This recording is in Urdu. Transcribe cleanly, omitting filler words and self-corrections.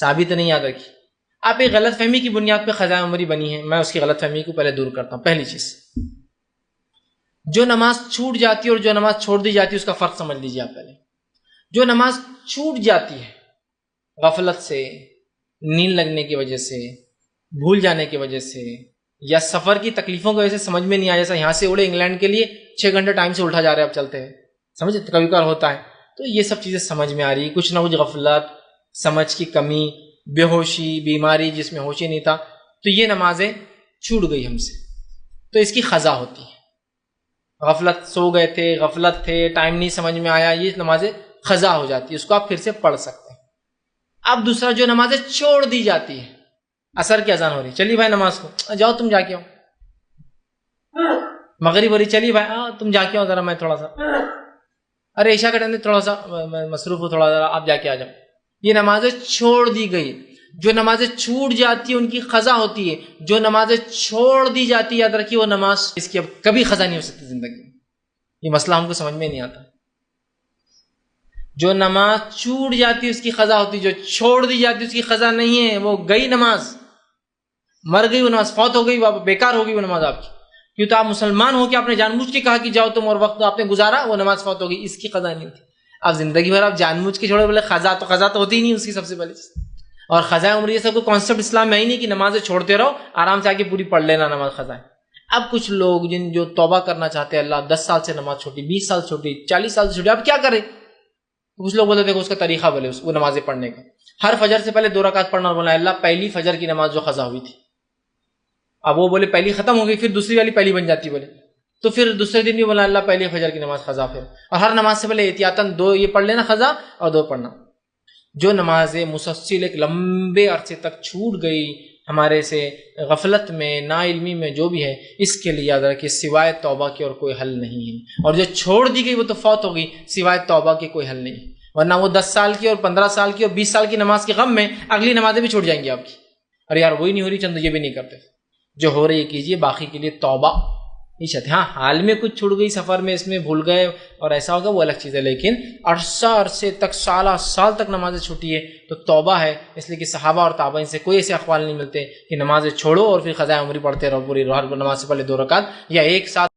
ثابت نہیں یاد رکھی. آپ ایک غلط فہمی کی بنیاد پہ قضاء عمری بنی ہے. میں اس کی غلط فہمی کو پہلے دور کرتا ہوں. پہلی چیز، جو نماز چھوٹ جاتی ہے اور جو نماز چھوڑ دی جاتی ہے اس کا فرق سمجھ لیجیے آپ پہلے. جو نماز چھوٹ جاتی ہے غفلت سے، نیند لگنے کی وجہ سے، بھول جانے کی وجہ سے، یا سفر کی تکلیفوں کی وجہ سے سمجھ میں نہیں آیا، جیسا یہاں سے اڑے انگلینڈ کے لیے 6 گھنٹے ٹائم سے الٹا جا رہے ہیں اب چلتے ہیں، سمجھے کبھی کبھار ہوتا ہے. تو یہ سب چیزیں سمجھ میں آ رہی، کچھ نہ کچھ غفلت، سمجھ کی کمی، بے ہوشی، بیماری جس میں ہوش ہی نہیں تھا، تو یہ نمازیں چھوٹ گئی ہم سے، تو اس کی قضا ہوتی ہے. غفلت، سو گئے تھے، غفلت تھے، ٹائم نہیں سمجھ میں آیا، یہ نمازیں قضا ہو جاتی ہے، اس کو آپ پھر سے پڑھ سکتے ہیں. اب دوسرا، جو نمازیں چھوڑ دی جاتی ہے، عصر کی اذان ہو رہی، چلیے بھائی نماز کو جاؤ تم جا کے آؤ. مغرب ہو رہی، چلیے بھائی تم جا کے آؤ ذرا، میں تھوڑا سا، ارے عشاء کا ٹائم تھوڑا سا مصروف ہو، تھوڑا ذرا آپ جا کے آ جاؤ. یہ نمازیں چھوڑ دی گئی. جو نمازیں چھوٹ جاتی ہیں ان کی قضا ہوتی ہے. جو نمازیں چھوڑ دی جاتی یاد رکھیے وہ نماز اس کی اب کبھی قضا نہیں ہو سکتی زندگی میں. یہ مسئلہ ہم کو سمجھ میں نہیں آتا. جو نماز چھوٹ جاتی اس کی قضا ہوتی، جو چھوڑ دی جاتی اس کی قضا نہیں ہے. وہ گئی نماز، مر گئی وہ نماز، فوت ہو گئی، بیکار ہو گئی وہ نماز آپ کی. کیوں تو آپ مسلمان ہو کہ آپ نے جان بوجھ کے کہا کہ جاؤ تم، اور وقت آپ نے گزارا، وہ نماز فوت ہو گئی، اس کی قضا نہیں تھی. آپ زندگی بھر آپ جان بوجھ کے چھوڑے، بولے قضا تو ہوتی ہی نہیں اس کی سب سے پہلے چیز. اور قضاء عمری جیسا کوئی کانسیپٹ اسلام میں ہی نہیں کہ نمازیں چھوڑتے رہو، آرام سے آ کے پوری پڑھ لینا نماز قضا ہے. اب کچھ لوگ جو توبہ کرنا چاہتے ہیں، اللہ 10 سال سے نماز چھوٹی، 20 سال چھوٹی، 40 سال سے چھوٹی، اب کیا کریں؟ کچھ لوگ بولتے دیکھو اس کا طریقہ بولے وہ نمازیں پڑھنے کا، ہر فجر سے پہلے 2 رکعت پڑھنا، بولا اللہ پہلی فجر کی نماز جو قضا ہوئی تھی، اب وہ بولے پہلی ختم ہو گئی، پھر دوسری والی پہلی بن جاتی، بولے تو پھر دوسرے دن بھی بولا اللہ پہلی فجر کی نماز قضا. پھر اور ہر نماز سے پہلے احتیاطاً 2 یہ پڑھ لینا قضا اور 2 پڑھنا. جو نمازیں مسلسل ایک لمبے عرصے تک چھوٹ گئی ہمارے سے، غفلت میں، نا علمی میں، جو بھی ہے، اس کے لیے یاد رکھیے سوائے توبہ کے اور کوئی حل نہیں ہے. اور جو چھوڑ دی گئی وہ تو فوت ہو گئی، سوائے توبہ کے کوئی حل نہیں ہے. ورنہ وہ 10 سال کی اور 15 سال کی اور 20 سال کی نماز کے غم میں اگلی نمازیں بھی چھوٹ جائیں گی آپ کی. ارے یار وہی نہیں ہو رہی، چند یہ بھی نہیں کرتے، جو ہو رہی ہے کیجیے، باقی کے لیے توبہ نہیں چاہتے. ہاں حال میں کچھ چھوٹ گئی، سفر میں اس میں بھول گئے اور ایسا ہوگا، وہ الگ چیز ہے، لیکن عرصے تک، سال تک نمازیں چھوٹی ہے تو توبہ ہے. اس لیے کہ صحابہ اور تابعین سے کوئی ایسے اقوال نہیں ملتے کہ نمازیں چھوڑو اور پھر قضاء عمری پڑھتے رہو، پوری ہر نماز سے پہلے 2 رکعت یا ایک ساتھ